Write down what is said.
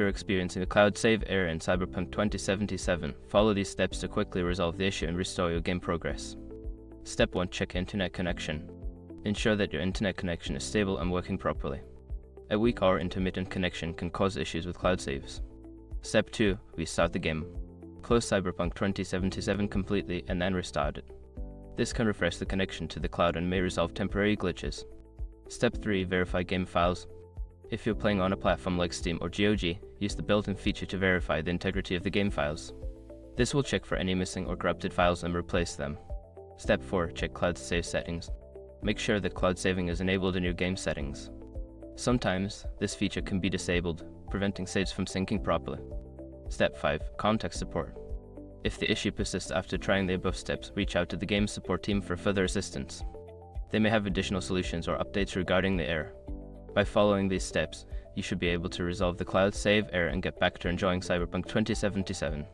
you're experiencing a cloud save error in Cyberpunk 2077, follow these steps to quickly resolve the issue and restore your game progress. Step 1. Check internet connection. Ensure that your internet connection is stable and working properly. A weak or intermittent connection can cause issues with cloud saves. Step 2. Restart the game. Close Cyberpunk 2077 completely and then restart it. This can refresh the connection to the cloud and may resolve temporary glitches. Step 3. Verify game files. If you're playing on a platform like Steam or GOG, use the built-in feature to verify the integrity of the game files. This will check for any missing or corrupted files and replace them. Step 4. Check cloud save settings. Make sure that cloud saving is enabled in your game settings. Sometimes, this feature can be disabled, preventing saves from syncing properly. Step 5. Contact support. If the issue persists after trying the above steps, reach out to the game support team for further assistance. They may have additional solutions or updates regarding the error. By following these steps, you should be able to resolve the cloud save error and get back to enjoying Cyberpunk 2077.